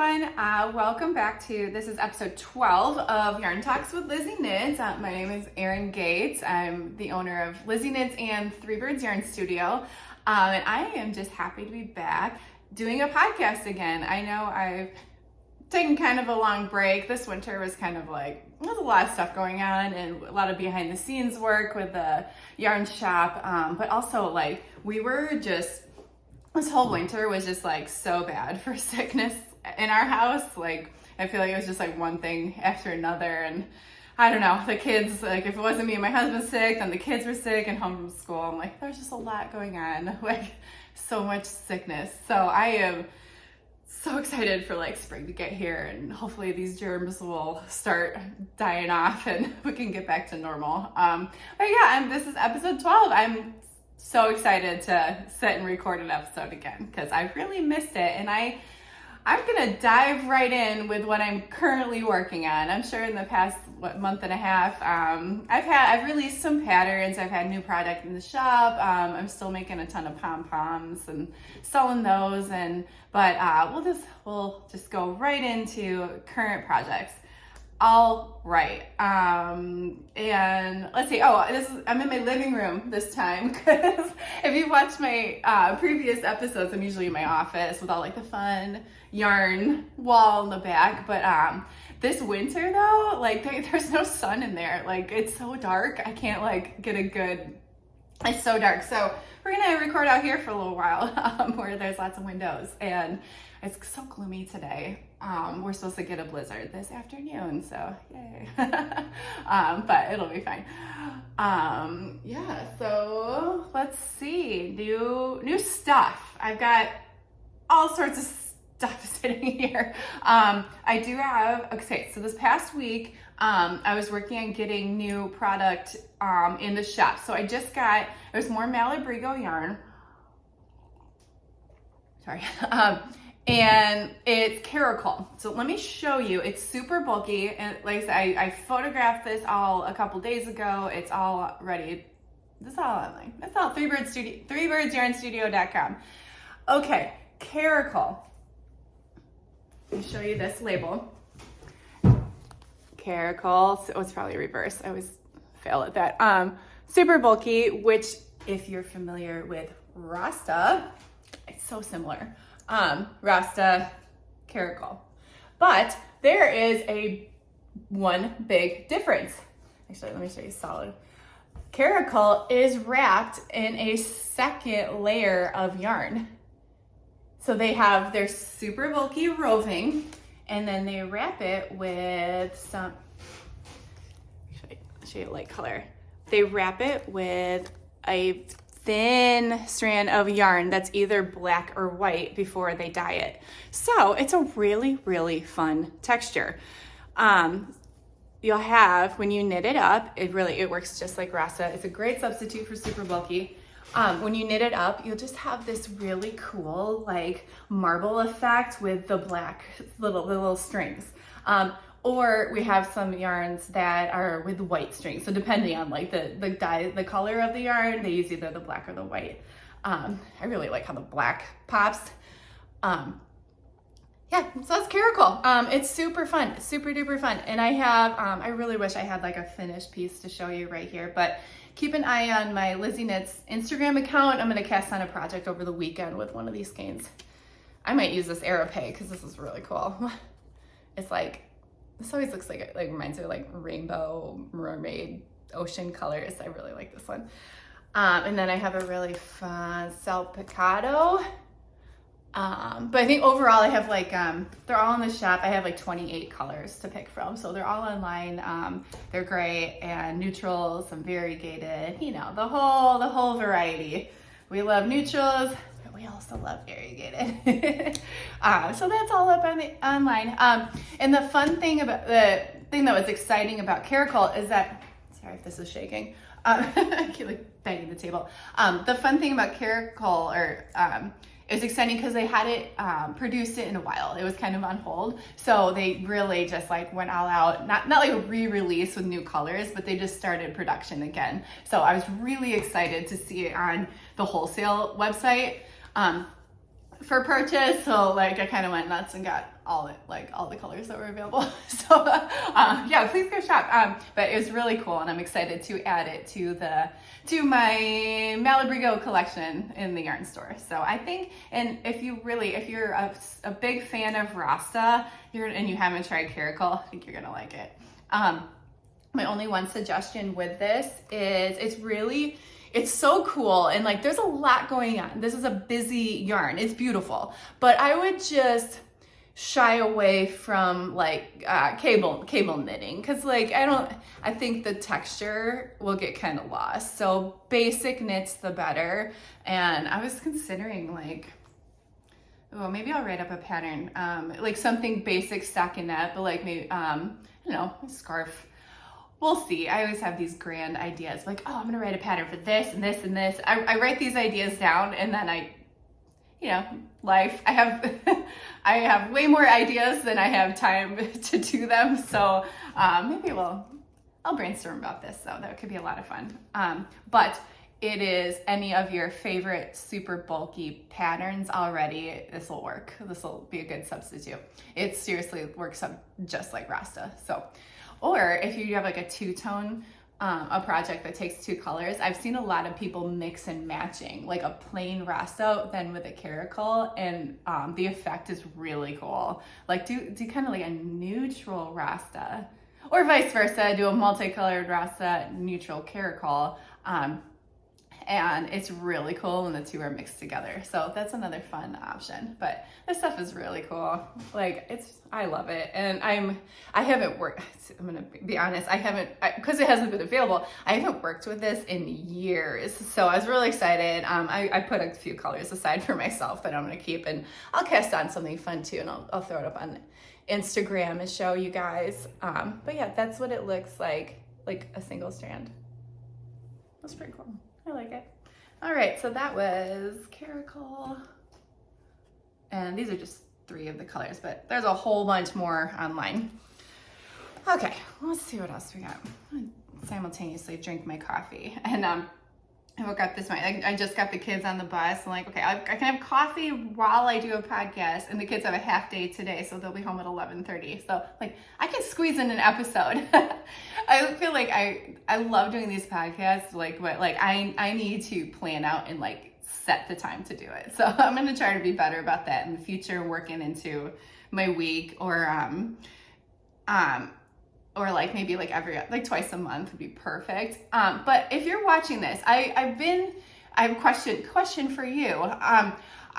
everyone. Welcome back to, this is episode 12 of Yarn Talks with Lizzy Knits. My name is Erin Gates. I'm the owner of Lizzy Knits and Three Birds Yarn Studio. And I am just happy to be back doing a podcast again. I know I've taken kind of a long break. This winter was kind of like, there's a lot of stuff going on and a lot of behind the scenes work with the yarn shop. But also like we were just, this whole winter was just like so bad for sickness in our house. Like I feel like it was just like one thing after another, and I don't know, the kids, like if it wasn't me and my husband sick, then the kids were sick and home from school. I'm like, there's just a lot going on, like so much sickness. So I am so excited for like spring to get here, and hopefully these germs will start dying off and we can get back to normal. But yeah, this is episode 12. I'm so excited to sit and record an episode again because I've really missed it, and I'm gonna dive right in with what I'm currently working on. I'm sure in the past month and a half, I've released some patterns. I've had new product in the shop. I'm still making a ton of pom-poms and selling those, but we'll just go right into current projects. All right, and let's see. I'm in my living room this time because if you watch my previous episodes, I'm usually in my office with all like the fun yarn wall in the back. But this winter though, like there's no sun in there. Like it's so dark. I can't like get a good. It's so dark. So we're gonna record out here for a little while where there's lots of windows, and it's so gloomy today. We're supposed to get a blizzard this afternoon, so yay. But it'll be fine. Yeah, so let's see. New stuff. I've got all sorts of stuff sitting here. I do have, okay, so this past week, I was working on getting new product in the shop. So I just got, there's more Malabrigo yarn. Sorry. And it's Caracol. So let me show you. It's super bulky, and like I said, I photographed this all a couple days ago. It's all ready. This is all online. That's all threebirdsyarnstudio.com. Okay, Caracol. Let me show you this label. Caracol. So it's probably reverse. I always fail at that. Super bulky, which if you're familiar with Rasta, it's so similar. Rasta Caracol. But there is one big difference. Actually, let me show you solid. Caracol is wrapped in a second layer of yarn. So they have their super bulky roving, and then they wrap it with some, show you light color. They wrap it with a thin strand of yarn that's either black or white before they dye it. So it's a really, really fun texture. You'll have, when you knit it up, it works just like Rasta. It's a great substitute for super bulky. When you knit it up, you'll just have this really cool like marble effect with the black little strings. Or we have some yarns that are with white strings. So depending on like the dye, the color of the yarn, they use either the black or the white. I really like how the black pops. Yeah, so that's Caracol. It's super fun, super duper fun. And I have, I really wish I had like a finished piece to show you right here, but keep an eye on my Lizzy Knits Instagram account. I'm gonna cast on a project over the weekend with one of these skeins. I might use this Aeropay because this is really cool. It's like, this always looks like it reminds me of like rainbow, mermaid, ocean colors. I really like this one. And then I have a really fun salpicado. But I think overall I have like, they're all in the shop. I have like 28 colors to pick from. So they're all online. They're great and neutrals, some variegated, you know, the whole variety. We love neutrals. We also love variegated. So that's all up on online. And the fun thing about the thing that was exciting about Caracol is that, sorry if this is shaking, I keep like banging the table. The fun thing about Caracol, it was exciting because they hadn't produced it in a while. It was kind of on hold. So they really just like went all out, not like a re-release with new colors, but they just started production again. So I was really excited to see it on the wholesale website for purchase. So like I kind of went nuts and got all the colors that were available. So yeah, please go shop. But it was really cool, and I'm excited to add it to my Malabrigo collection in the yarn store. So I think, and if you're a big fan of Rasta, and you haven't tried Caracol, I think you're gonna like it. My only one suggestion with this is it's so cool, and like there's a lot going on. This is a busy yarn. It's beautiful, but I would just shy away from like cable knitting, because like I think the texture will get kind of lost. So basic knits the better. And I was considering like, well, maybe I'll write up a pattern, like something basic stockinette, but like maybe I don't know, a scarf. We'll see. I always have these grand ideas, like, oh, I'm gonna write a pattern for this and this and this. I write these ideas down, and then life. I have way more ideas than I have time to do them. So maybe I'll brainstorm about this. So that could be a lot of fun. But it is any of your favorite super bulky patterns already, this will work. This will be a good substitute. It seriously works up just like Rasta. So. Or if you have like a two-tone, a project that takes two colors, I've seen a lot of people mix and matching, like a plain Rasta then with a Caracol, and the effect is really cool. Like do kind of like a neutral Rasta, or vice versa, do a multicolored Rasta, neutral Caracol. And it's really cool when the two are mixed together. So that's another fun option. But this stuff is really cool. Like I love it. And I haven't worked, I'm gonna be honest, because it hasn't been available, I haven't worked with this in years. So I was really excited. I put a few colors aside for myself that I'm gonna keep, and I'll cast on something fun too, and I'll throw it up on Instagram and show you guys. But yeah, that's what it looks like a single strand. That's pretty cool. I like it. All right, so that was Caracol. And these are just 3 of the colors, but there's a whole bunch more online. Okay, let's see what else we got. I'm gonna simultaneously drink my coffee. And I woke up this morning. I just got the kids on the bus. I'm like, okay, I can have coffee while I do a podcast. And the kids have a half day today, so they'll be home at 11:30. So like, I can squeeze in an episode. I feel like I love doing these podcasts, but I need to plan out and like set the time to do it. So I'm gonna try to be better about that in the future, working into my week, or like maybe like twice a month would be perfect. But if you're watching this, I have a question for you.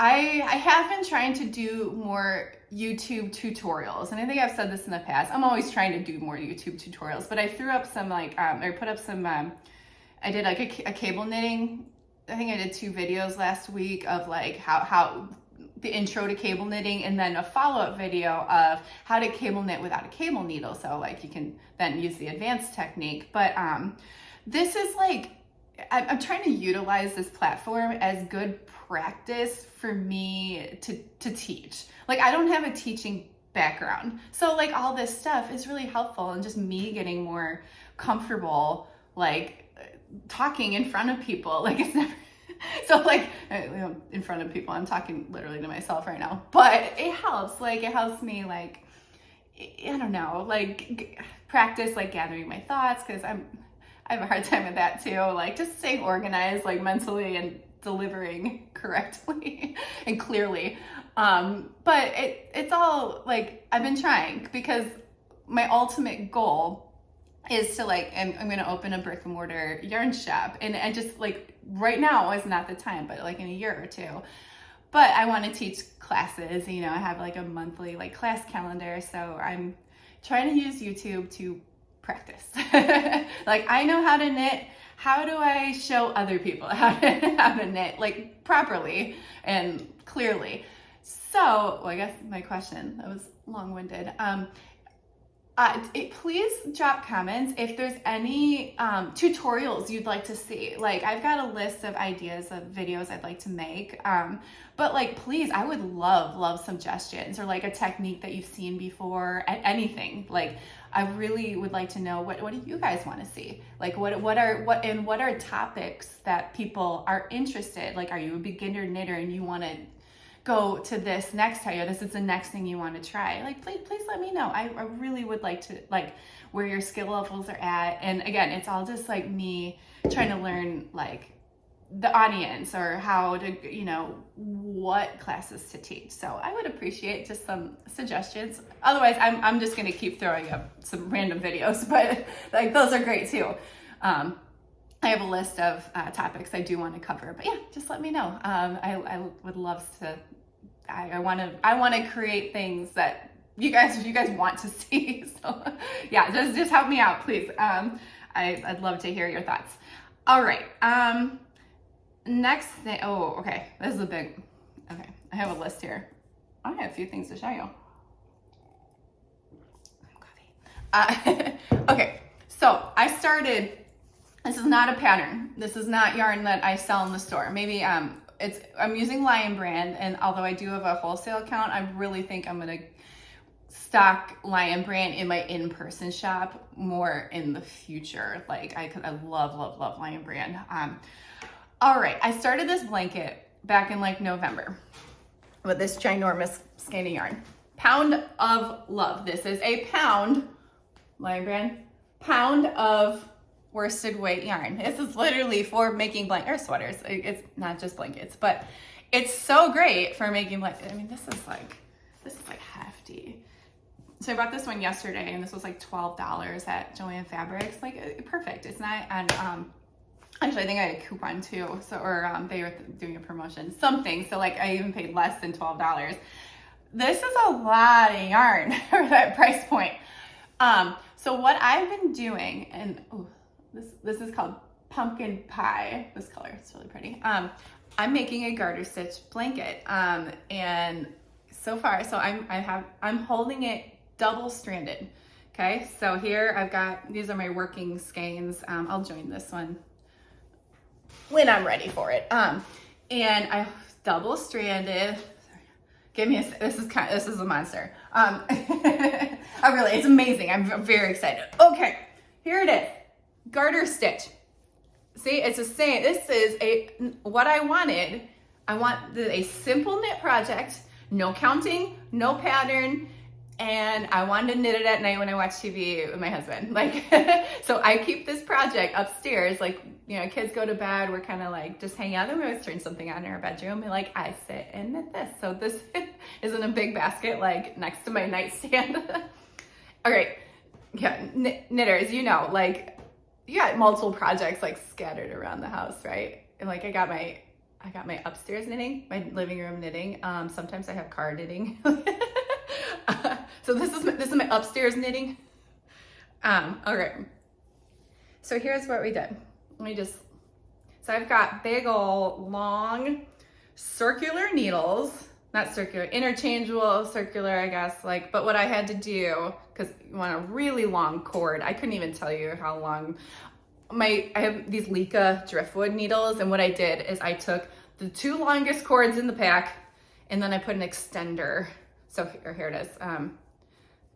I have been trying to do more YouTube tutorials, and I think I've said this in the past. I'm always trying to do more YouTube tutorials, but I threw up some I put up some, I did like a cable knitting. I think I did 2 videos last week of like how the intro to cable knitting, and then a follow-up video of how to cable knit without a cable needle. So like you can then use the advanced technique. But this is like, I'm trying to utilize this platform as good practice for me to teach. Like I don't have a teaching background. So like all this stuff is really helpful, and just me getting more comfortable like talking in front of people. Like it's never, so like in front of people, I'm talking literally to myself right now, but it helps. Like it helps me like, I don't know, like practice like gathering my thoughts, because I have a hard time with that too. Like just staying organized, like mentally, and delivering correctly and clearly. But it's all like, I've been trying, because my ultimate goal is to like, I'm going to open a brick and mortar yarn shop. And I just like, right now is not the time, but like in a year or 2. But I want to teach classes, I have like a monthly like class calendar. So I'm trying to use YouTube to practice. Like I know how to knit. How do I show other people how to knit like properly and clearly? So, I guess my question, that was long-winded. Please drop comments if there's any tutorials you'd like to see. Like I've got a list of ideas of videos I'd like to make, but like please, I would love suggestions, or like a technique that you've seen before, anything. Like I really would like to know what do you guys want to see? Like what are topics that people are interested? Like are you a beginner knitter and you want to go to this next time, or this is the next thing you want to try, like please let me know. I really would like to, like, where your skill levels are at. And again, it's all just like me trying to learn like the audience, or how to, you know, what classes to teach. So I would appreciate just some suggestions. Otherwise, I'm just gonna keep throwing up some random videos, but like those are great too. I have a list of topics I do want to cover, but yeah, just let me know. I would love to. I want to create things that you guys want to see. So yeah, just help me out, please. I'd love to hear your thoughts. All right. Next thing. Oh, okay. This is a big. Okay, I have a list here. I have a few things to show you. Coffee. Okay, so I started. This is not a pattern. This is not yarn that I sell in the store. Maybe I'm using Lion Brand, and although I do have a wholesale account, I really think I'm gonna stock Lion Brand in my in-person shop more in the future. Like I love Lion Brand. All right, I started this blanket back in like November with this ginormous skein yarn. Pound of Love. This is a pound, Lion Brand, pound of worsted weight yarn. This is literally for making blankets or sweaters. It's not just blankets, but it's so great for making blankets. I mean, this is like hefty. So I bought this one yesterday, and this was like $12 at Joann Fabrics. Like perfect. It's not, and actually I think I had a coupon too. So, or they were doing a promotion, something. So like I even paid less than $12. This is a lot of yarn for that price point. So what I've been doing, and this is called Pumpkin Pie. This color, it's really pretty. I'm making a garter stitch blanket, and so far, so I'm holding it double stranded. Okay, so here I've got, these are my working skeins. I'll join this one when I'm ready for it. And I double stranded. Give me a, this is a monster. It's amazing. I'm very excited. Okay, here it is. Garter stitch. See, it's the same. This is what I wanted. I want a simple knit project, no counting, no pattern, and I wanted to knit it at night when I watch TV with my husband. Like, so I keep this project upstairs. Like, you know, kids go to bed, we're kind of like just hanging out. Then we always turn something on in our bedroom, and like I sit and knit this. So this is in a big basket, like next to my nightstand. All right, yeah, knitters, you know, like, you got multiple projects like scattered around the house, right? And like I got my upstairs knitting, my living room knitting. Sometimes I have car knitting. So this is my upstairs knitting. Okay. So here's what we did. So I've got big old long circular needles, not circular, interchangeable circular, I guess, like, but what I had to do, because you want a really long cord, I couldn't even tell you how long. I have these Lika driftwood needles, and what I did is I took the 2 longest cords in the pack, and then I put an extender. So here it is,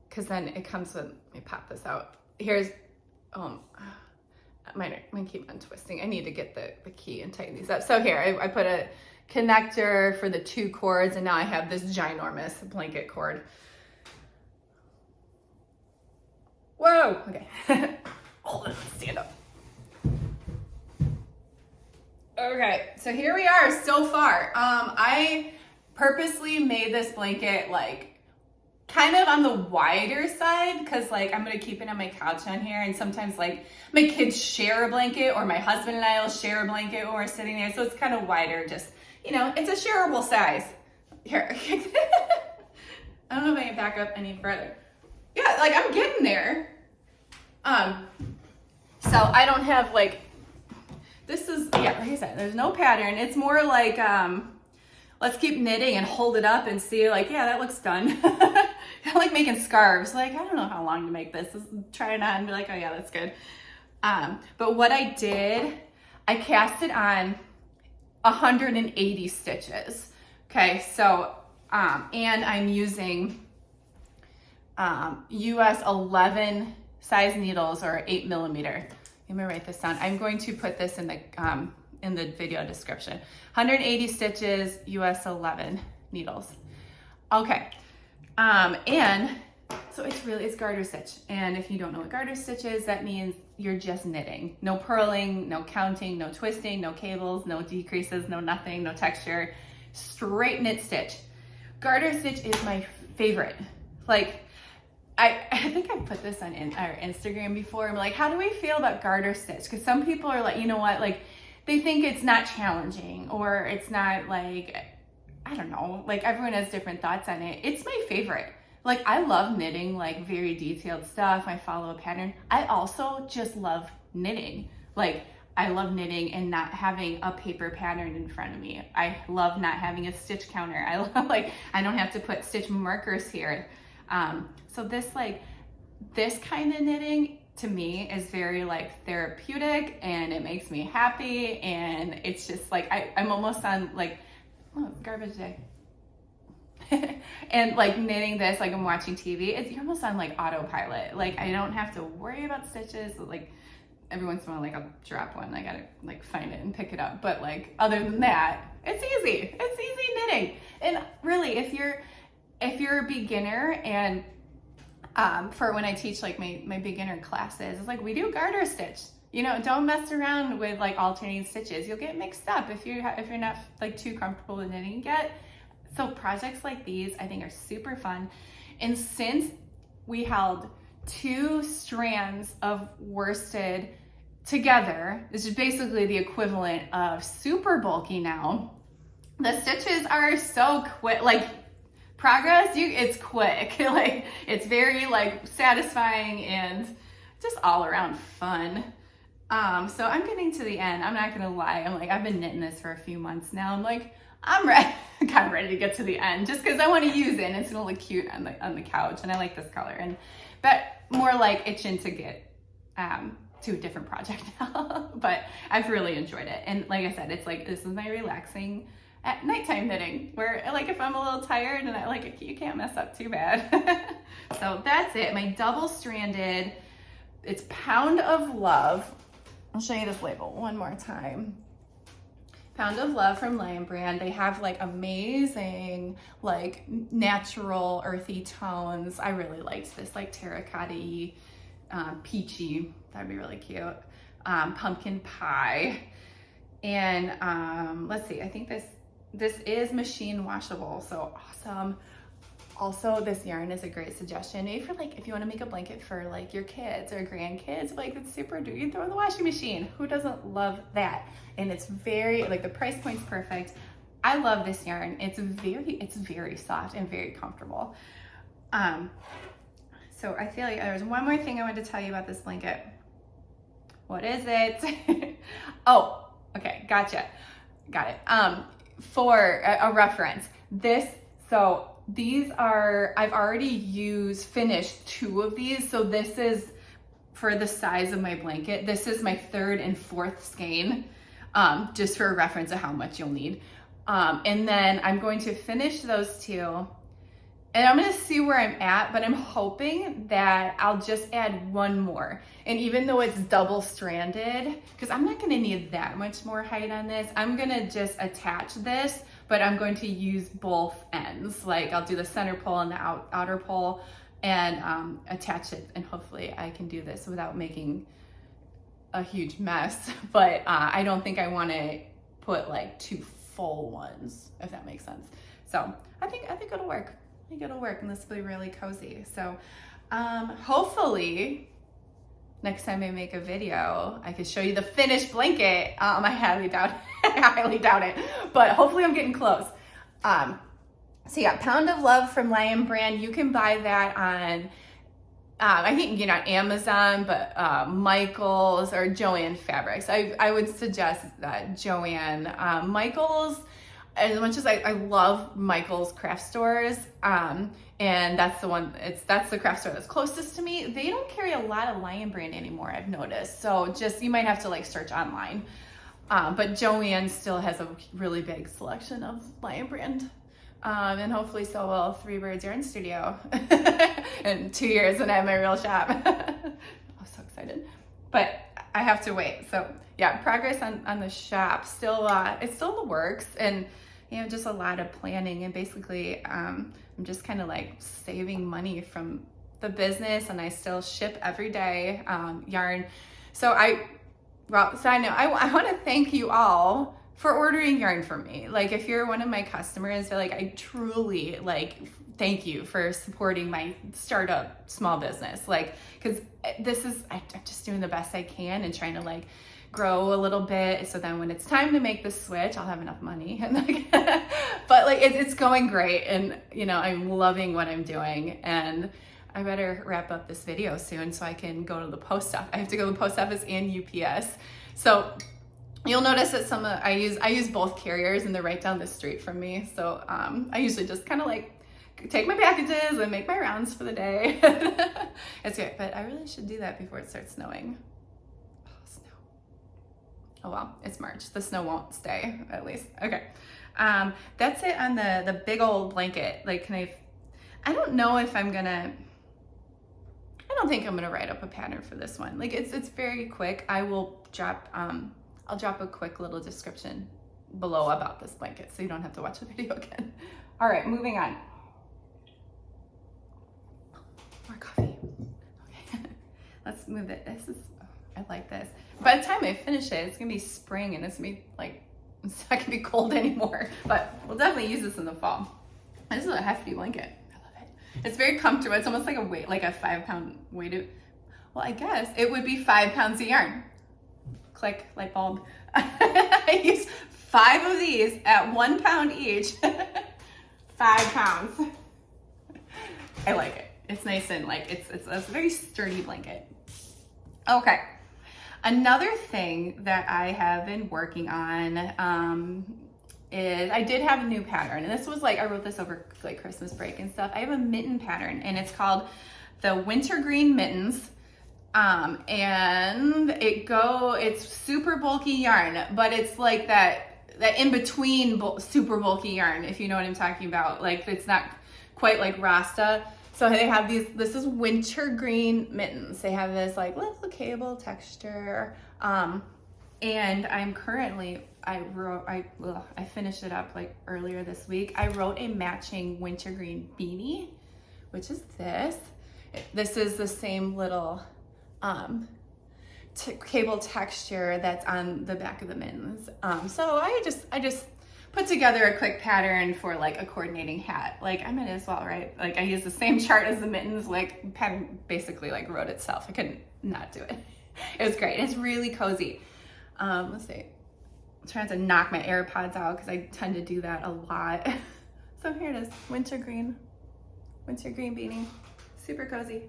because then it comes with, let me pop this out. Here's, mine keep on twisting. I need to get the key and tighten these up. So here, I put a connector for the 2 cords, and now I have this ginormous blanket cord. Whoa, okay. Hold on, stand up. Okay, so here we are so far. I purposely made this blanket like kind of on the wider side, because like I'm gonna keep it on my couch on here, and sometimes like my kids share a blanket, or my husband and I will share a blanket when we're sitting there, so it's kind of wider, just, you know, it's a shareable size. Here. I don't know if I can back up any further. Yeah, like I'm getting there. So I don't have like, this is, yeah, like I said, there's no pattern. It's more like, let's keep knitting and hold it up and see, like, yeah, that looks done. I like making scarves. Like, I don't know how long to make this. Just try it on and be like, oh yeah, that's good. But what I did, I cast it on 180 stitches. Okay, so, and I'm using US 11 size needles, or 8 millimeter. Let me write this down. I'm going to put this in the video description. 180 stitches, US 11. needles. Okay, and so it's garter stitch. And if you don't know what garter stitch is, that means you're just knitting. No purling, no counting, no twisting, no cables, no decreases, no nothing, no texture, straight knit stitch. Garter stitch is my favorite. Like, I think I put this on our Instagram before. I'm like, how do we feel about garter stitch? Because some people are like, you know what, like they think it's not challenging, or it's not like, I don't know, like everyone has different thoughts on it. It's my favorite. Like, I love knitting, like very detailed stuff. I follow a pattern. I also just love knitting. Like, I love knitting and not having a paper pattern in front of me. I love not having a stitch counter. I love, like, I don't have to put stitch markers here. So this kind of knitting to me is very like therapeutic, and it makes me happy. And it's just like, I'm almost on like, oh, garbage day. And like knitting this, like I'm watching TV, you're almost on like autopilot. Like, I don't have to worry about stitches. Like, every once in a while, like I'll drop one, I gotta like find it and pick it up. But like, other than that, it's easy. It's easy knitting. And really, if you're a beginner, and for when I teach like my beginner classes, it's like, we do garter stitch. You know, don't mess around with like alternating stitches. You'll get mixed up if you're not like too comfortable with knitting yet. So projects like these, I think, are super fun. And since we held 2 strands of worsted together, this is basically the equivalent of super bulky now. The stitches are so quick, like progress, it's quick. Like, it's very like satisfying and just all around fun. So I'm getting to the end. I'm not gonna lie. I've been knitting this for a few months now. I'm like, I'm ready, kind of ready to get to the end, just because I want to use it and it's gonna look cute on the couch, and I like this color. But more like itching to get to a different project now. But I've really enjoyed it, and like I said, it's like, this is my relaxing at nighttime knitting, where like if I'm a little tired and I like, you can't mess up too bad. So that's it. My double stranded. It's Pound of Love. I'll show you this label one more time. Pound of Love from Lion Brand. They have like amazing, like natural earthy tones. I really liked this like terracotta-y, peachy. That'd be really cute. Pumpkin pie. And let's see, I think this is machine washable, so awesome. Also, this yarn is a great suggestion. Maybe for like, if you want to make a blanket for like your kids or grandkids, like it's super duper. You throw in the washing machine. Who doesn't love that? And it's very, like the price point's perfect. I love this yarn. It's very soft and very comfortable. So I feel like there's one more thing I wanted to tell you about this blanket. What is it? Oh, okay, gotcha. Got it. For a reference, these are, I've already finished 2 of these. So this is for the size of my blanket. This is my 3rd and 4th skein, just for a reference of how much you'll need. And then I'm going to finish those 2. And I'm gonna see where I'm at, but I'm hoping that I'll just add 1 more. And even though it's double stranded, because I'm not gonna need that much more height on this, I'm gonna just attach this, but I'm going to use both ends. Like I'll do the center pole and the outer pole and attach it. And hopefully I can do this without making a huge mess. But I don't think I wanna put like 2 full ones, if that makes sense. So I think it'll work. I think it'll work, and this will be really cozy. So hopefully next time I make a video, I can show you the finished blanket. I highly doubt it, but hopefully I'm getting close. So yeah, Pound of Love from Lion Brand. You can buy that on, I think you can get on Amazon, but Michaels or Joann Fabrics. I would suggest that Joann. Michaels, as much as I love Michaels craft stores, and that's the craft store that's closest to me. They don't carry a lot of Lion Brand anymore, I've noticed. So just, you might have to like search online. But Joann still has a really big selection of Lion Brand. And hopefully so will Three Birds Yarn Studio in 2 years when I have my real shop. I'm so excited, but I have to wait. So yeah, progress on the shop still, it's still in the works. And just a lot of planning, and basically I'm just kind of like saving money from the business, and I still ship every day yarn. So I want to thank you all for ordering yarn from me. Like, if you're one of my customers, like, I truly like thank you for supporting my startup small business. Like, because I'm just doing the best I can and trying to like grow a little bit, so then when it's time to make the switch, I'll have enough money. And like, but like it's going great, and I'm loving what I'm doing. And I better wrap up this video soon so I can go to the post office. I have to go to the post office and UPS. So you'll notice that I use both carriers, and they're right down the street from me. So I usually just kind of like take my packages and make my rounds for the day. It's great, but I really should do that before it starts snowing. Oh, snow. Oh well, it's March. The snow won't stay, at least. Okay. That's it on the big old blanket. Like, I don't know if I don't think I'm gonna write up a pattern for this one. Like, it's very quick. I'll drop a quick little description below about this blanket, so you don't have to watch the video again. All right, moving on. More coffee. Okay, let's move it. I like this. By the time I finish it, it's gonna be spring, and it's gonna be like, it's not gonna be cold anymore. But we'll definitely use this in the fall. This is a hefty blanket. It's very comfortable. It's almost like a 5-pound weight. Well, I guess it would be 5 pounds of yarn. Click, light bulb. I used 5 of these at 1 pound each. 5 pounds. I like it. It's nice, and like it's a very sturdy blanket. Okay. Another thing that I have been working on is I did have a new pattern, and this was like, I wrote this over like Christmas break and stuff. I have a mitten pattern, and it's called the Wintergreen Mittens. And it's super bulky yarn, but it's like that in between super bulky yarn, if you know what I'm talking about. Like, it's not quite like Rasta. So they have this is Wintergreen Mittens. They have this like little cable texture. And I'm currently, I finished it up like earlier this week. I wrote a matching wintergreen beanie, which is this. This is the same little cable texture that's on the back of the mittens. So I just put together a quick pattern for like a coordinating hat. Like, I might as well, right? Like, I used the same chart as the mittens, like pattern basically like wrote itself. I couldn't not do it. It was great. It's really cozy. Let's see. I'm trying to knock my AirPods out because I tend to do that a lot. So here it is, wintergreen beanie, super cozy.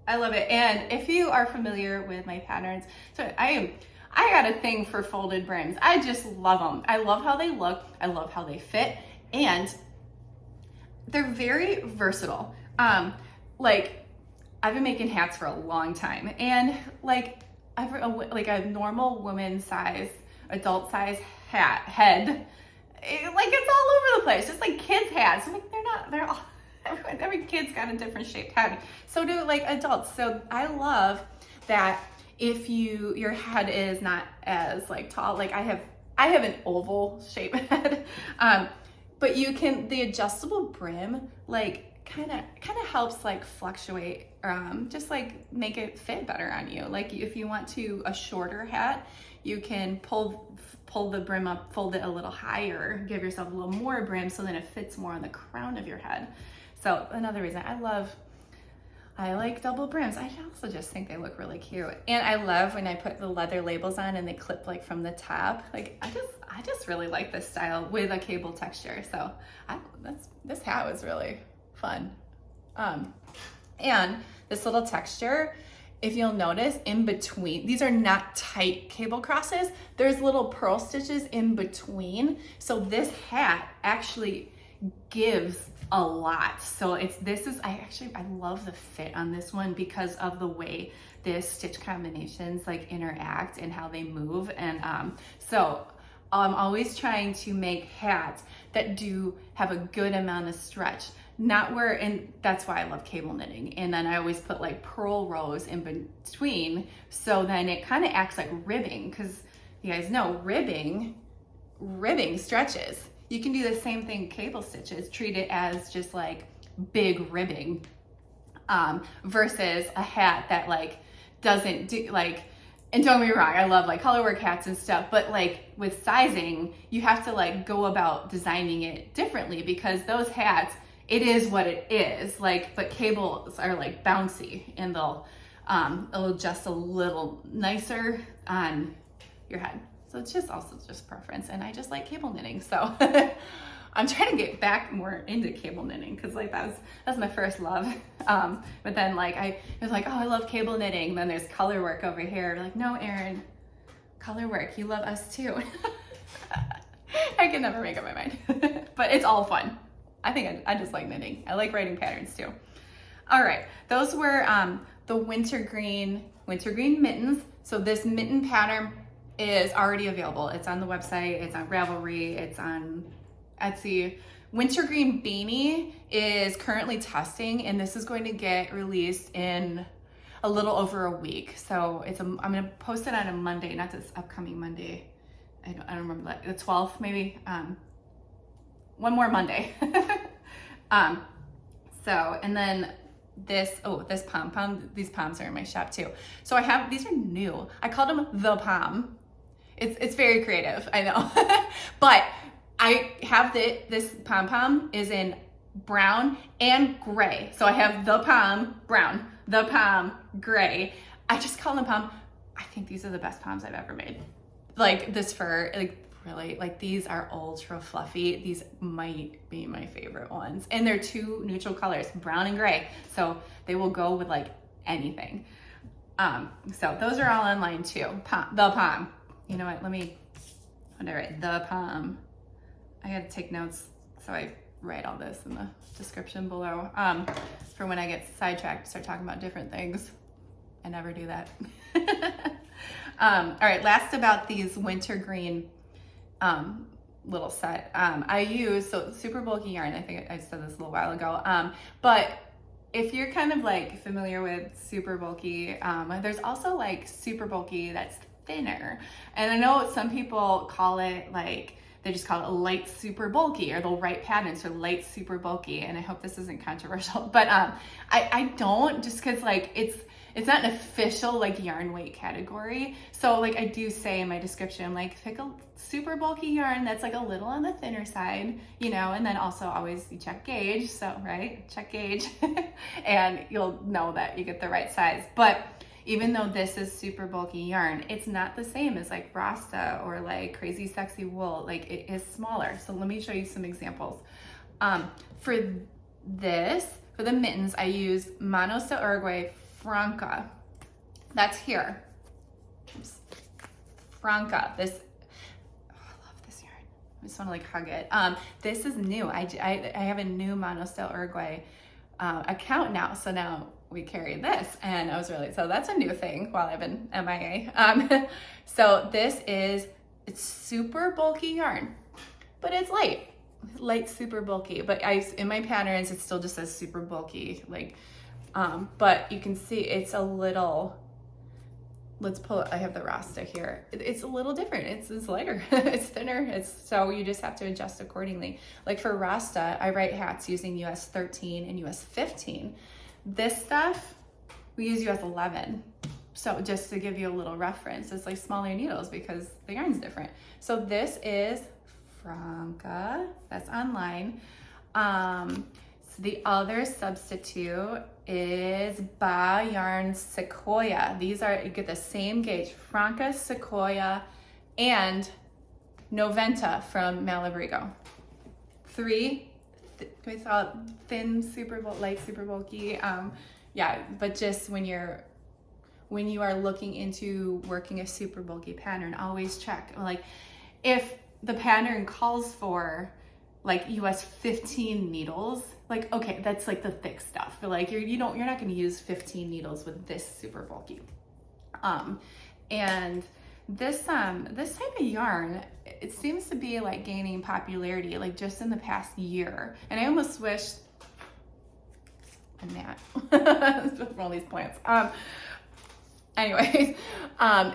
I love it. And if you are familiar with my patterns, so I got a thing for folded brims. I just love them. I love how they look. I love how they fit, and they're very versatile. Like, I've been making hats for a long time, and like a normal woman size, adult size head, it's all over the place, just like kids' hats. I'm like, they're all, every kid's got a different shaped head. So do like adults. So I love that if your head is not as like tall, like I have an oval shaped head, but the adjustable brim like kind of helps like fluctuate, just like make it fit better on you. Like, if you want a shorter hat, you can pull the brim up, fold it a little higher, give yourself a little more brim, so then it fits more on the crown of your head. So another reason I like double brims. I also just think they look really cute. And I love when I put the leather labels on and they clip like from the top. Like, I just really like this style with a cable texture. So this hat was really fun. And this little texture, if you'll notice, in between, these are not tight cable crosses. There's little purl stitches in between. So this hat actually gives a lot. So I love the fit on this one because of the way this stitch combinations like interact and how they move. And so I'm always trying to make hats that do have a good amount of stretch. And that's why I love cable knitting. And then I always put like purl rows in between, so then it kind of acts like ribbing, because you guys know ribbing stretches. you can do the same thing, cable stitches, treat it as just like big ribbing, versus a hat that like doesn't do like, and don't get me wrong, I love like colorwork hats and stuff, but like with sizing, you have to like go about designing it differently, because those hats, it is what it is. Like, but cables are like bouncy, and they'll it'll adjust a little nicer on your head. So it's just also just preference, and I just like cable knitting. So I'm trying to get back more into cable knitting, because like that's my first love. But then like I was like, oh, I love cable knitting. And then there's color work over here. Like, no, Erin, color work, you love us too. I can never make up my mind. But it's all fun. I think I just like knitting. I like writing patterns too. All right, those were the wintergreen mittens. So this mitten pattern is already available. It's on the website, it's on Ravelry, it's on Etsy. Wintergreen beanie is currently testing, and this is going to get released in a little over a week. So I'm gonna post it on a Monday, not this upcoming Monday. I don't remember that, the 12th maybe. One more Monday. So, and then this pom-pom, these poms are in my shop too. So I have, these are new. I called them the pom. It's very creative, I know. But I have this pom-pom is in brown and gray. So I have the pom brown, the pom gray. I just call them pom. I think these are the best poms I've ever made. Like this fur, like really, like these are ultra fluffy. These might be my favorite ones. And they're two neutral colors, brown and gray. So they will go with like anything. So those are all online too. The pom. You know what, let me write the pom. I gotta take notes, so I write all this in the description below, for when I get sidetracked, start talking about different things. I never do that. All right, last about these wintergreen little set. I use, so super bulky yarn, I think I said this a little while ago, but if you're kind of like familiar with super bulky, there's also like super bulky that's thinner. And I know some people call it like, they just call it a light super bulky, or they'll write patterns for light super bulky. And I hope this isn't controversial, but I don't, just because like it's not an official like yarn weight category. So like I do say in my description, I'm like, pick a super bulky yarn that's like a little on the thinner side, you know, and then also always you check gauge. So right, check gauge, and you'll know that you get the right size. But even though this is super bulky yarn, it's not the same as like Rasta or like Crazy Sexy Wool. Like it is smaller. So let me show you some examples. For the mittens, I use Manos de Uruguay Franca. That's here. Oops. Franca. This, oh, I love this yarn. I just want to like hug it. This is new. I have a new Manos de Uruguay account now. So now we carry this, and I was really, so that's a new thing while I've been MIA. So it's super bulky yarn, but it's light super bulky. But in my patterns, it still just says super bulky, like, but you can see it's a little, let's pull it. I have the Rasta here. It's a little different. It's lighter, it's thinner. So you just have to adjust accordingly. Like for Rasta, I write hats using US 13 and US 15. This stuff, we use US 11. So just to give you a little reference, it's like smaller needles because the yarn's different. So this is Franca, that's online. So the other substitute is Ba Yarn Sequoia. These are, you get the same gauge, Franca, Sequoia, and Noventa from Malabrigo. We saw thin, light, super bulky. Yeah, but just when you are looking into working a super bulky pattern, always check. Like if the pattern calls for like US 15 needles, like, okay, that's like the thick stuff. But like you're not gonna use 15 needles with this super bulky. And this type of yarn, it seems to be like gaining popularity like just in the past year. And I almost wish a gnat for all these plants. Anyways,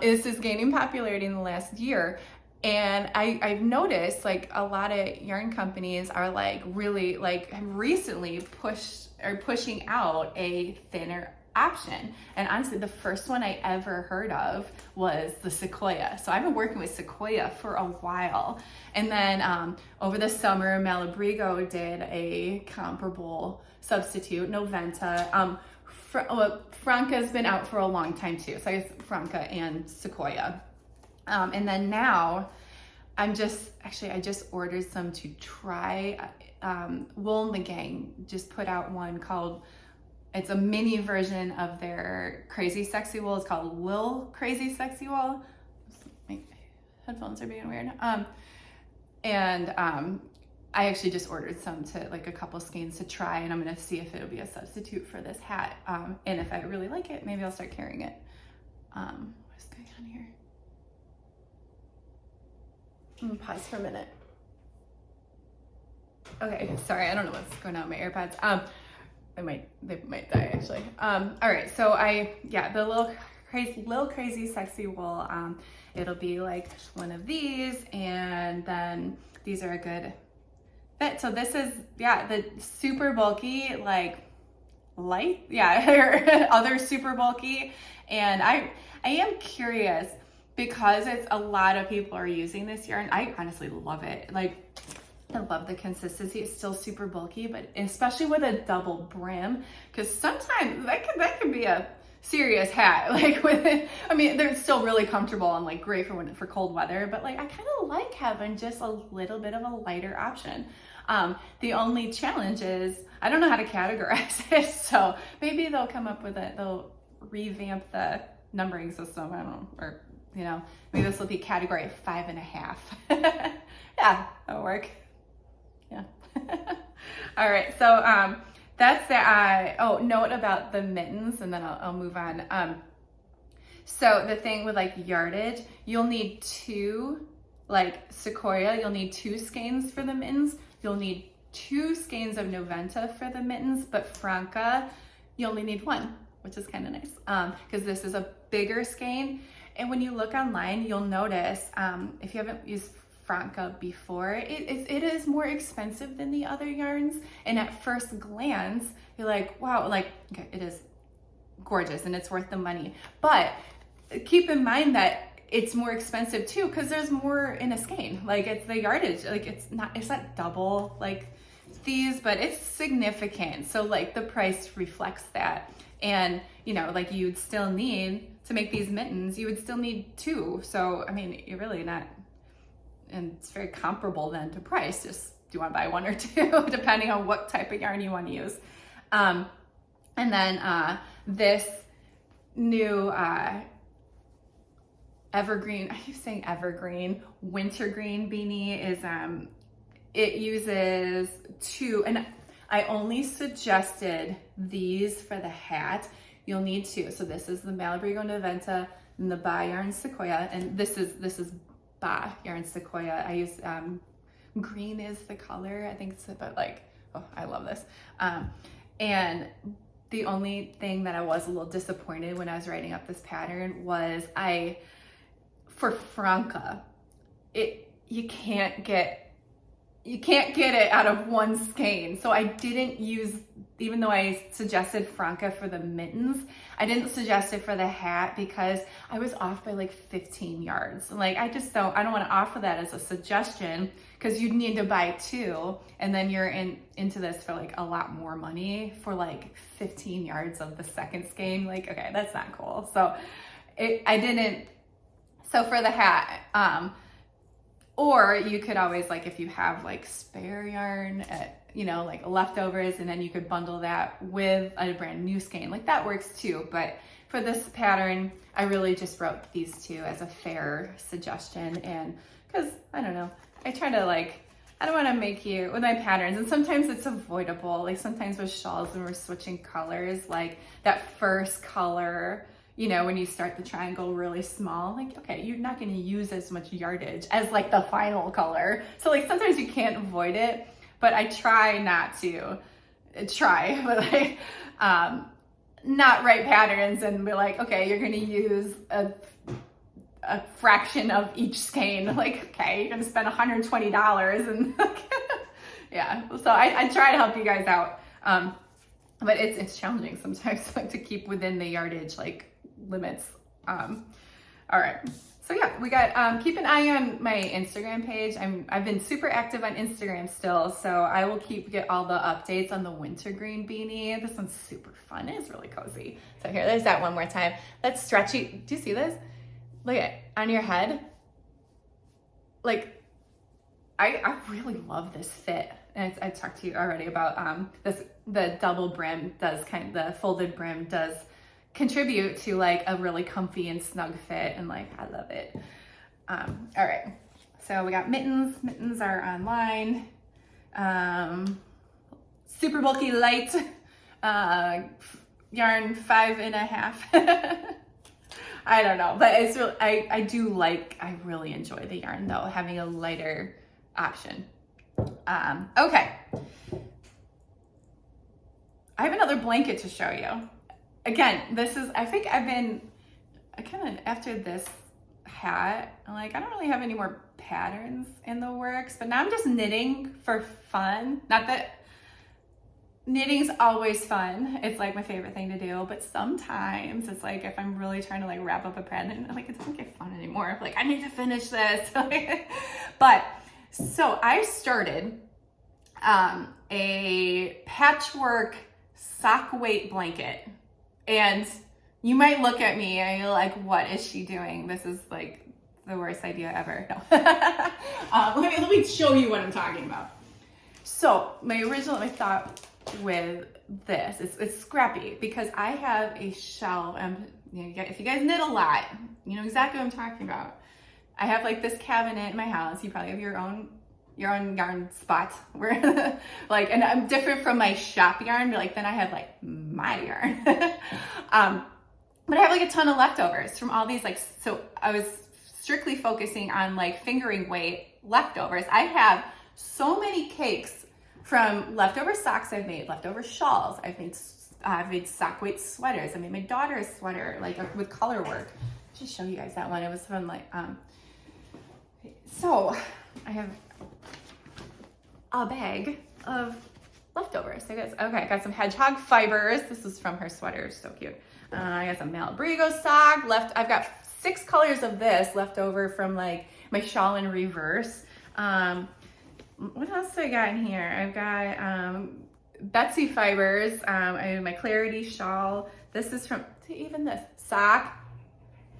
this is gaining popularity in the last year. And I've noticed like a lot of yarn companies are like really like recently pushing out a thinner option. And honestly, the first one I ever heard of was the Sequoia. So I've been working with Sequoia for a while. And then over the summer, Malabrigo did a comparable substitute, Noventa. Franca's been out for a long time too. So I guess Franca and Sequoia. And then now I just ordered some to try. Wool and the Gang just put out one called, it's a mini version of their Crazy Sexy Wool. It's called Lil Crazy Sexy Wool. My headphones are being weird. I actually just ordered some to like a couple skeins to try, and I'm gonna see if it'll be a substitute for this hat. And if I really like it, maybe I'll start carrying it. What's going on here? I'm gonna pause for a minute. Okay, sorry, I don't know what's going on with my AirPods. They might die actually. All right, so the little crazy sexy wool. It'll be like one of these, and then these are a good fit. So this is the super bulky, like light, other super bulky, and I am curious because it's a lot of people are using this yarn. I honestly love it. Like, I love the consistency. It's still super bulky, but especially with a double brim, because sometimes that could be a serious hat. Like with it, I mean, they're still really comfortable and like great for cold weather, but like I kind of like having just a little bit of a lighter option. The only challenge is I don't know how to categorize it, so maybe they'll come up with they'll revamp the numbering system. I don't know, or maybe this will be category 5.5. Yeah, that'll work. Yeah. All right. So that's the note about the mittens, and then I'll move on. So the thing with like yardage, you'll need two, like Sequoia, you'll need 2 skeins for the mittens. You'll need 2 skeins of Noventa for the mittens, but Franca, you only need 1, which is kind of nice because this is a bigger skein. And when you look online, you'll notice if you haven't used Franca before, it is more expensive than the other yarns. And at first glance, you're like, wow, like, okay, it is gorgeous and it's worth the money. But keep in mind that it's more expensive too, because there's more in a skein. Like it's the yardage, like it's not double like these, but it's significant. So like the price reflects that. And like you'd still need to make these mittens, you would still need 2. So, I mean, you're really not, and it's very comparable then to price. Just do you want to buy 1 or 2, depending on what type of yarn you want to use. And then this new evergreen, I keep saying evergreen, wintergreen beanie is, it uses 2, and I only suggested these for the hat. You'll need 2. So this is the Malabrigo Noventa and the Ba yarn Sequoia, and this is Ba yarn Sequoia. I use green is the color. I think it's about like, oh, I love this. And the only thing that I was a little disappointed when I was writing up this pattern was for Franca, you can't get it out of 1 skein. So I didn't use, even though I suggested Franca for the mittens, I didn't suggest it for the hat because I was off by like 15 yards. Like I don't want to offer that as a suggestion because you'd need to buy 2 and then you're into this for like a lot more money for like 15 yards of the second skein. Like, okay, that's not cool. So so for the hat, or you could always, like, if you have like spare yarn, like leftovers, and then you could bundle that with a brand new skein. Like that works too. But for this pattern, I really just wrote these 2 as a fair suggestion. And because I don't know, I try to I don't want to make you with my patterns, and sometimes it's avoidable. Like sometimes with shawls when we're switching colors, like that first color, when you start the triangle really small, like, okay, you're not going to use as much yardage as like the final color. So like sometimes you can't avoid it, but I try not to but not write patterns and be like, okay, you're going to use a fraction of each skein. Like, okay, you're gonna spend $120 and yeah. So I try to help you guys out. But it's challenging sometimes like to keep within the yardage like limits. All right. So yeah, we got, keep an eye on my Instagram page. I've been super active on Instagram still, so I will get all the updates on the Wintergreen beanie. This one's super fun. It's really cozy. So here, there's that one more time. That's stretchy. Do you see this? Look at it on your head. Like, I really love this fit. And I talked to you already about the double brim the folded brim does contribute to like a really comfy and snug fit, and like I love it. All right, so we got mittens. Mittens are online. Super bulky light, yarn 5.5. I don't know, but it's really, I really enjoy the yarn though, having a lighter option. Okay, I have another blanket to show you. Again, after this hat, I'm like, I don't really have any more patterns in the works, but now I'm just knitting for fun. Not that knitting's always fun. It's like my favorite thing to do, but sometimes it's like, if I'm really trying to like wrap up a pattern, like it doesn't get fun anymore. Like I need to finish this. But so I started a patchwork sock weight blanket. And you might look at me and you're like, what is she doing? This is like the worst idea ever. No. Let me show you what I'm talking about. So my thought with this, it's scrappy because I have a shell. If you guys knit a lot, you know exactly what I'm talking about. I have like this cabinet in my house. You probably have your own yarn spot where like, and I'm different from my shop yarn, but like then I have like my yarn. But I have like a ton of leftovers from all these, like, so I was strictly focusing on like fingering weight leftovers. I have so many cakes from leftover socks I've made, leftover shawls. I've made sock weight sweaters. I made my daughter's sweater like with color work. I'll just show you guys that one. It was from like, so I have a bag of leftovers. I got some hedgehog fibers. This is from her sweater, so cute. I got some Malabrigo sock I've got 6 colors of this left over from like my shawl in reverse. What else do I got in here? I've got Betsy fibers. I have my Clarity shawl. This is from even this sock.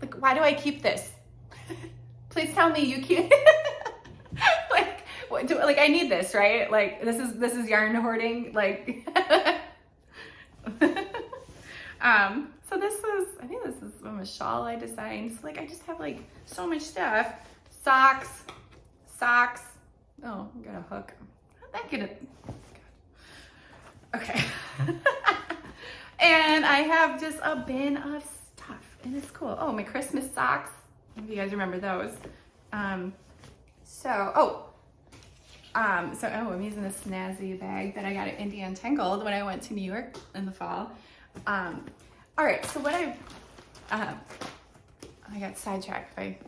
Like, why do I keep this? Please tell me you keep. Like I need this, right? Like this is yarn hoarding. Like, so I think this is from a shawl I designed. So like I just have like so much stuff. Socks. Oh, I got a hook. How'd that get it? Okay. And I have just a bin of stuff, and it's cool. Oh, my Christmas socks. If you guys remember those. I'm using this snazzy bag that I got at Indie Untangled when I went to New York in the fall. All right, so what I got sidetracked by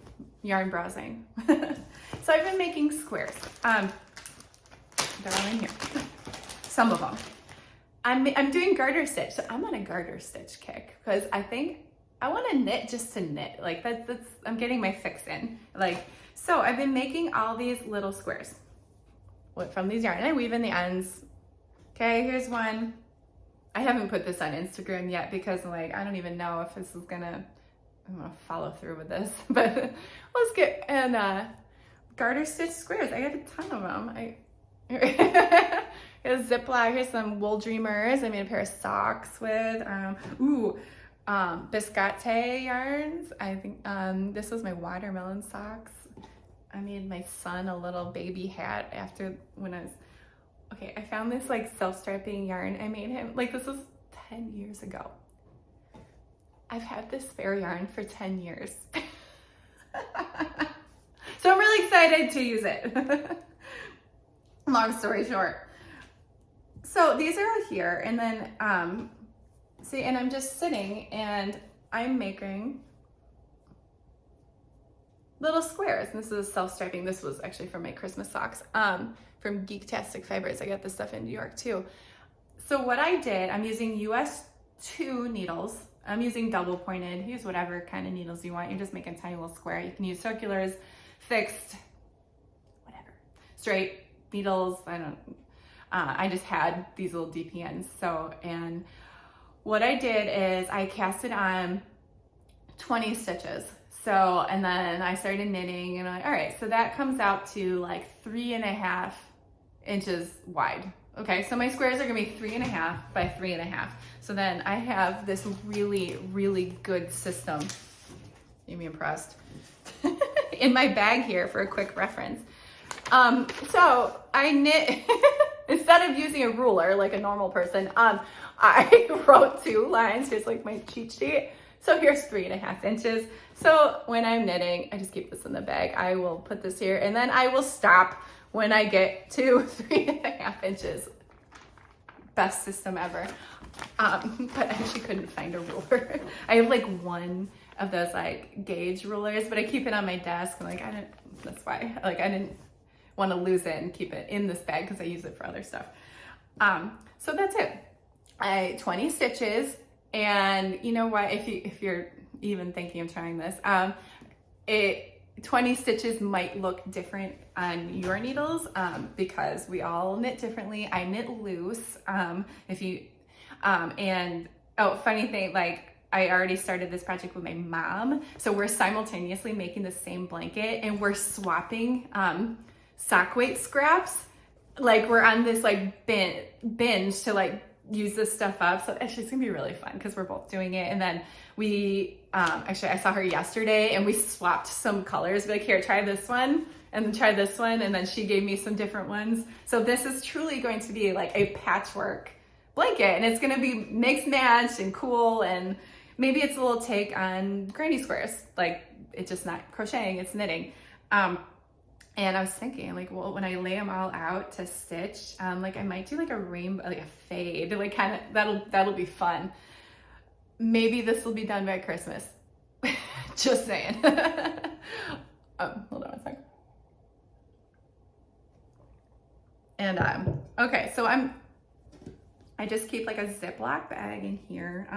yarn browsing. So I've been making squares. They're all in here. Some of them. I'm doing garter stitch, so I'm on a garter stitch kick because I think I want to knit just to knit. Like that's I'm getting my fix in. Like, so I've been making all these little squares from these yarn, and I weave in the ends. Okay, here's one. I haven't put this on Instagram yet because like I don't even know if I'm gonna follow through with this, but let's get garter stitch squares. I got a ton of them. Here's Ziploc. Here's some wool dreamers. I made a pair of socks with biscotte yarns. I think this was my watermelon socks. I made my son a little baby hat I found this like self-striping yarn. I made him, like this was 10 years ago. I've had this spare yarn for 10 years. So I'm really excited to use it. Long story short. So these are here, and then, and I'm just sitting and I'm making little squares. And this is self-striping. This was actually from my Christmas socks from Geektastic Fibers. I got this stuff in New York too. So what I did, I'm using US 2 needles. I'm using double pointed. Use whatever kind of needles you want. You're just making a tiny little square. You can use circulars, fixed, whatever, straight needles. I just had these little DPNs. So, and what I did is I cast it on 20 stitches. So, and then I started knitting and I'm like, all right, so that comes out to like 3.5 inches wide. Okay, so my squares are gonna be 3.5 by 3.5. So then I have this really, really good system. You'd be impressed. In my bag here for a quick reference. So I knit, instead of using a ruler like a normal person, I wrote 2 lines. Here's like my cheat sheet. So here's 3.5 inches. So when I'm knitting, I just keep this in the bag. I will put this here and then I will stop when I get to 3.5 inches. Best system ever. But I actually couldn't find a ruler. I have like one of those like gauge rulers, but I keep it on my desk. And like, that's why, like I didn't want to lose it and keep it in this bag because I use it for other stuff. So that's it. 20 stitches. And you know what, if you're even thinking of trying this, 20 stitches might look different on your needles because we all knit differently. I knit loose. Funny thing, like I already started this project with my mom. So we're simultaneously making the same blanket and we're swapping sock weight scraps. Like we're on this like binge to like use this stuff up. So actually it's gonna be really fun because we're both doing it. And then we, actually I saw her yesterday and we swapped some colors. Like here, try this one and then try this one. And then she gave me some different ones. So this is truly going to be like a patchwork blanket and it's gonna be mix match and cool. And maybe it's a little take on granny squares. Like it's just not crocheting, it's knitting. And I was thinking like, well, when I lay them all out to stitch, like I might do like a rainbow, like a fade, like kind of, that'll be fun. Maybe this will be done by Christmas. Just saying. Hold on one second. And okay, so I just keep like a Ziploc bag in here.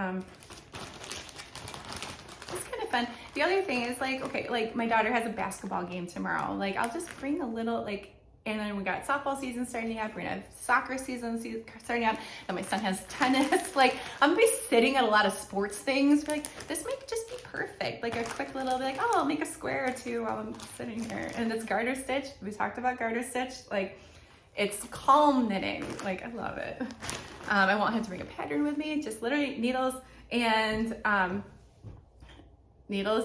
It's kind of fun. The other thing is like, okay, like my daughter has a basketball game tomorrow. Like I'll just bring a little like, and then we got softball season starting up. We're gonna have soccer season starting up. And my son has tennis. Like I'm gonna be sitting at a lot of sports things. Like this might just be perfect. Like a quick little, like, oh, I'll make a square or two while I'm sitting here. And it's garter stitch. We talked about garter stitch. Like it's calm knitting. Like I love it. I won't have to bring a pattern with me. Just literally needles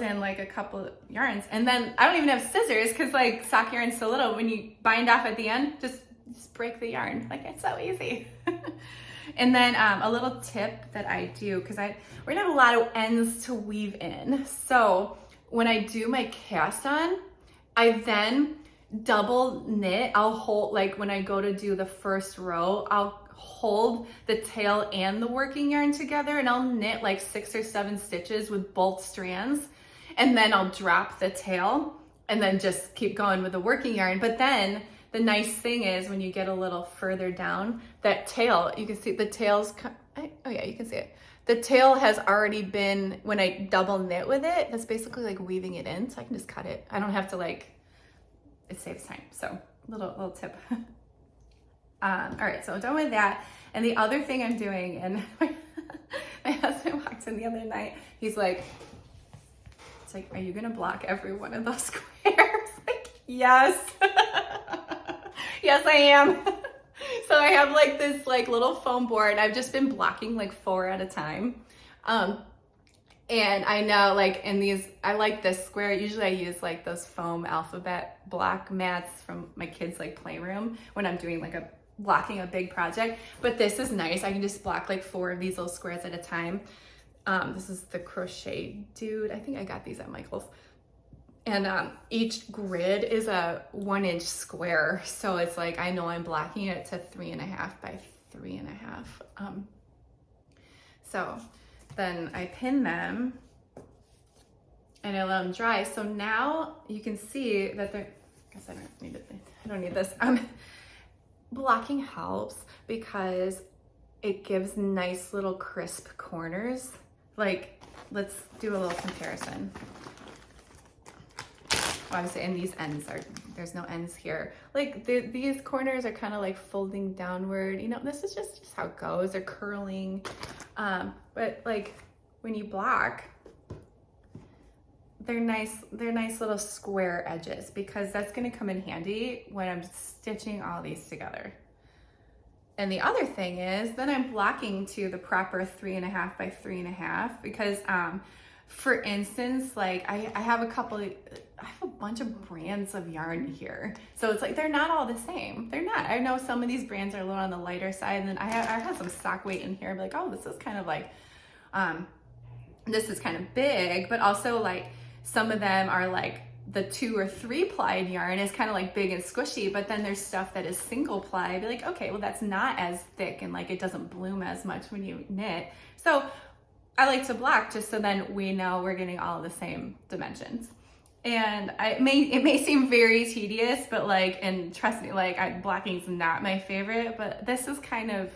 and like a couple of yarns. And then I don't even have scissors because like sock yarn's so little. When you bind off at the end, just break the yarn. Like it's so easy. And then a little tip that I do, because we're gonna have a lot of ends to weave in. So when I do my cast on, I then double knit. I'll hold, like when I go to do the first row, I'll hold the tail and the working yarn together and I'll knit like 6 or 7 stitches with both strands. And then I'll drop the tail and then just keep going with the working yarn. But then the nice thing is when you get a little further down, that tail, you can see the tail's, oh yeah, you can see it. The tail has already been, when I double knit with it, that's basically like weaving it in. So I can just cut it. I don't have to like, it saves time. So little tip. All right, so I'm done with that. And the other thing I'm doing, and my husband walked in the other night, he's like, it's like, are you gonna block every one of those squares? Like, yes. Yes, I am. So I have like this like little foam board. I've just been blocking like 4 at a time. And I know like in these, I like this square. Usually I use like those foam alphabet block mats from my kids' like playroom when I'm doing like blocking a big project. But this is nice. I can just block like 4 of these little squares at a time. This is the Crochet Dude. I think I got these at Michael's. And each grid is a 1-inch square. So it's like, I know I'm blocking it to 3.5 by 3.5. So then I pin them and I let them dry. So now you can see that they're, I guess I don't need this. Blocking helps because it gives nice little crisp corners. Like, let's do a little comparison. Obviously, and these ends there's no ends here. Like these corners are kind of like folding downward. You know, this is just how it goes. They're curling. But like when you block, they're nice little square edges, because that's gonna come in handy when I'm stitching all these together. And the other thing is then I'm blocking to the proper 3.5 by 3.5, because for instance, like I have a bunch of brands of yarn here. So it's like, they're not all the same. They're not. I know some of these brands are a little on the lighter side, and then I have some stock weight in here. I'm like, oh, this is kind of like, this is kind of big, but also like some of them are like the 2 or 3 plied yarn is kind of like big and squishy, but then there's stuff that is single ply. I'd be like, okay, well that's not as thick and like it doesn't bloom as much when you knit. So I like to block just so then we know we're getting all the same dimensions. And it may seem very tedious, but like, and trust me, like blocking is not my favorite, but this is kind of,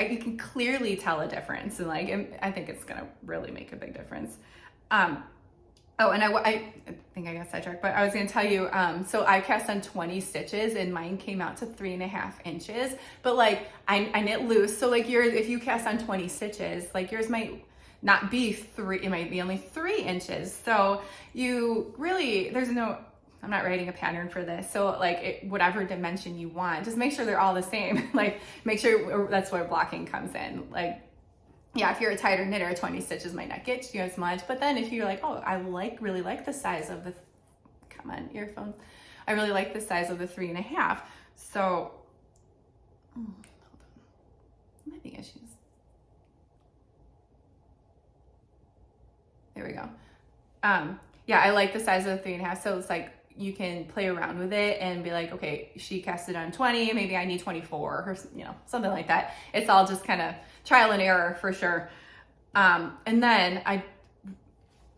you can clearly tell a difference, and like I think it's gonna really make a big difference. Oh, and I think I got sidetracked, but I was gonna tell you, so I cast on 20 stitches and mine came out to 3.5 inches, but like I knit loose. So like if you cast on 20 stitches, like yours might not be 3, it might be only 3 inches. So you really, I'm not writing a pattern for this. So like whatever dimension you want, just make sure they're all the same. Like make sure that's where blocking comes in. Like, yeah, if you're a tighter knitter, 20 stitches might not get you as much. But then if you're like, oh, I really like the size of the, come on, earphones. I really like the size of the 3.5. So, hold on. I'm having issues. There we go. Yeah, I like the size of the 3.5. So it's like, you can play around with it and be like, okay, she casted on 20, maybe I need 24 or, you know, something like that. It's all just kind of trial and error for sure. And then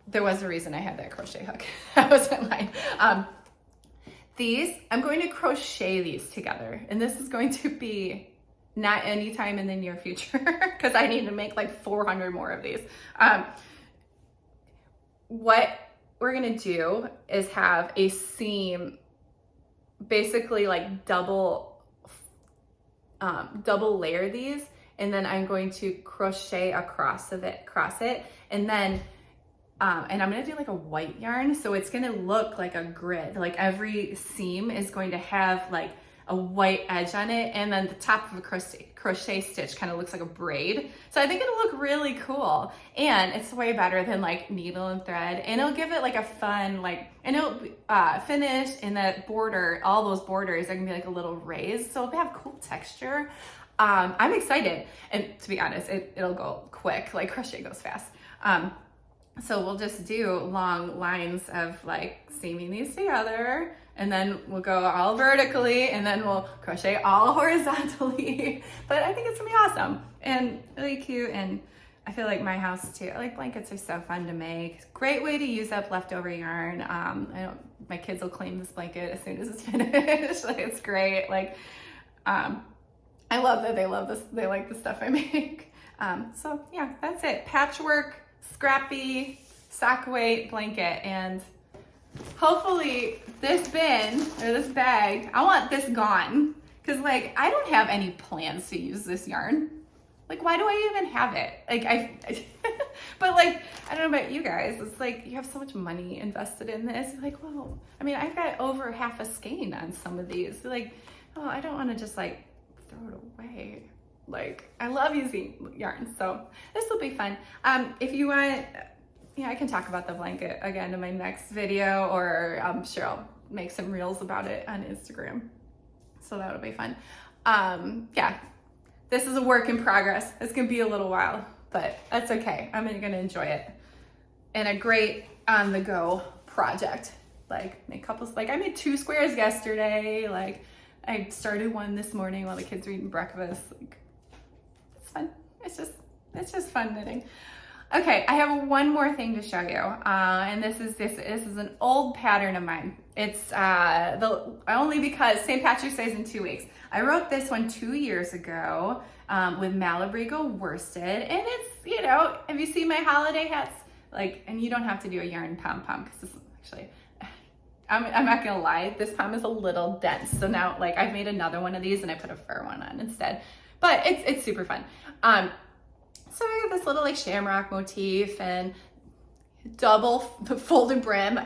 there was a reason I had that crochet hook. That wasn't mine. I'm going to crochet these together, and this is going to be not anytime in the near future because I need to make like 400 more of these. What we're gonna do is have a seam, basically like double layer these, and then I'm going to crochet across it, and then and I'm gonna do like a white yarn, so it's gonna look like a grid. Like every seam is going to have like a white edge on it, and then the top of a crochet stitch kind of looks like a braid. So I think it'll look really cool, and it's way better than like needle and thread, and it'll give it like a fun, like, and it'll finish in that border, all those borders are gonna be like a little raised, so it'll have cool texture. I'm excited, and to be honest, it'll go quick, like crochet goes fast. So we'll just do long lines of like seaming these together, and then we'll go all vertically, and then we'll crochet all horizontally. But I think it's gonna be awesome and really cute, and I feel like my house too, like blankets are so fun to make. Great way to use up leftover yarn. My kids will claim this blanket as soon as it's finished. Like, it's great. Like, I love that they love this. They like the stuff I make. So yeah, that's it. Patchwork, scrappy, sock weight blanket, and hopefully this bin or this bag, I want this gone, because like I don't have any plans to use this yarn. Like, why do I even have it? Like but like, I don't know about you guys, it's like you have so much money invested in this. You're like, well, I mean, I've got over half a skein on some of these. Like, oh, I don't want to just like throw it away. Like, I love using yarn, so this will be fun. If you want, I can talk about the blanket again in my next video, or I'm sure I'll make some reels about it on Instagram. So that'll be fun. Yeah, this is a work in progress. It's gonna be a little while, but that's okay. I'm gonna enjoy it. And a great on-the-go project. Like, make couples, like I made 2 squares yesterday. Like, I started one this morning while the kids were eating breakfast. Like, it's fun. It's just fun knitting. Okay, I have one more thing to show you, and this is an old pattern of mine. It's only because St. Patrick's Day is in 2 weeks. I wrote this one 2 years ago with Malabrigo worsted, and it's, you know, have you seen my holiday hats? Like, and you don't have to do a yarn pom-pom because this is actually, I'm not gonna lie, this pom is a little dense. So now, like, I've made another one of these and I put a fur one on instead, but it's super fun. So I have this little like shamrock motif and double folded brim,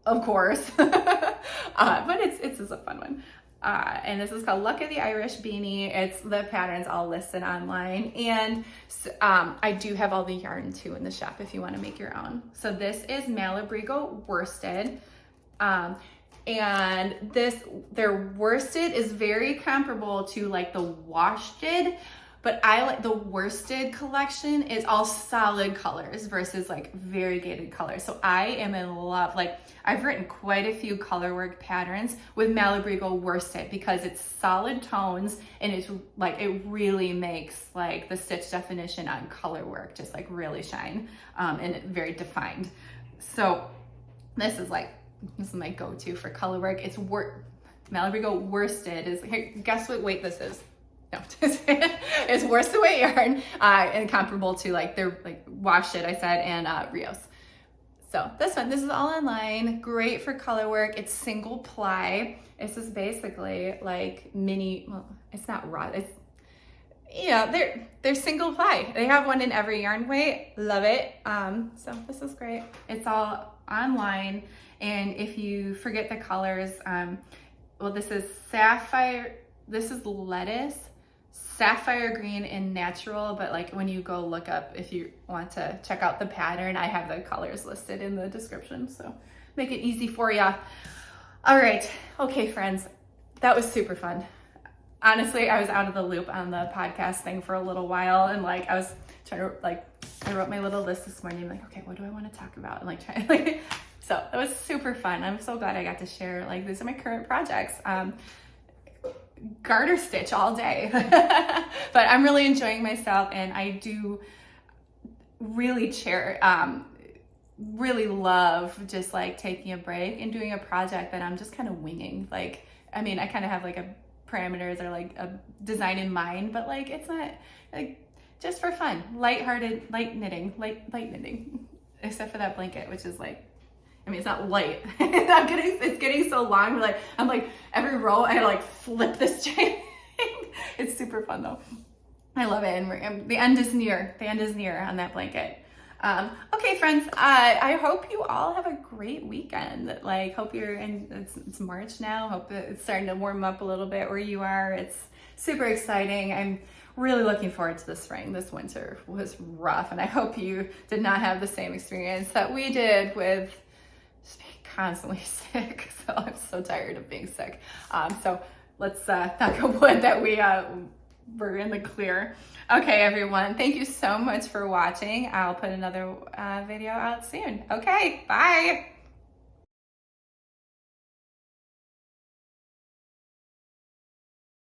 of course, but it's just a fun one. And this is called Luck of the Irish Beanie. It's the pattern's all listed online, and I do have all the yarn too in the shop if you want to make your own. So this is Malabrigo worsted, and their worsted is very comparable to like the washted. But I like the worsted collection is all solid colors versus like variegated colors. So I am in love. Like I've written quite a few color work patterns with Malabrigo worsted because it's solid tones and it's like, it really makes like the stitch definition on color work just like really shine and very defined. So this is my go-to for color work. It's Malabrigo worsted is, here, guess what weight this is? No, it's worsted weight yarn and comparable to like their like washted, I said, and Rios. So this is all online, great for color work. It's single ply. This is basically like mini, well, it's not raw. It's, yeah, they're single ply. They have one in every yarn weight. Love it. So this is great. It's all online. And if you forget the colors, well, this is sapphire. This is lettuce, sapphire green, and natural. But like when you go look up, if you want to check out the pattern, I have the colors listed in the description. So make it easy for ya. All right. Okay, friends, that was super fun. Honestly, I was out of the loop on the podcast thing for a little while. And like, I was trying to like, I wrote my little list this morning. I'm like, okay, what do I want to talk about? And like, trying like, so it was super fun. I'm so glad I got to share, like, these are my current projects. Garter stitch all day, but I'm really enjoying myself, and I do really really love just like taking a break and doing a project that I'm just kind of winging. Like, I mean, I kind of have like a parameters or like a design in mind, but like, it's not like just for fun, lighthearted, light knitting, except for that blanket, which is like, I mean, it's not light. It's getting so long. I'm like every row I like flip this chain. It's super fun though. I love it. And the end is near. The end is near on that blanket. Okay, friends. I hope you all have a great weekend. Like, hope you're in. It's March now. Hope it's starting to warm up a little bit where you are. It's super exciting. I'm really looking forward to the spring. This winter was rough, and I hope you did not have the same experience that we did with constantly sick. So I'm so tired of being sick. So let's knock on wood that we're in the clear. Okay, everyone, thank you so much for watching. I'll put another video out soon. Okay, bye.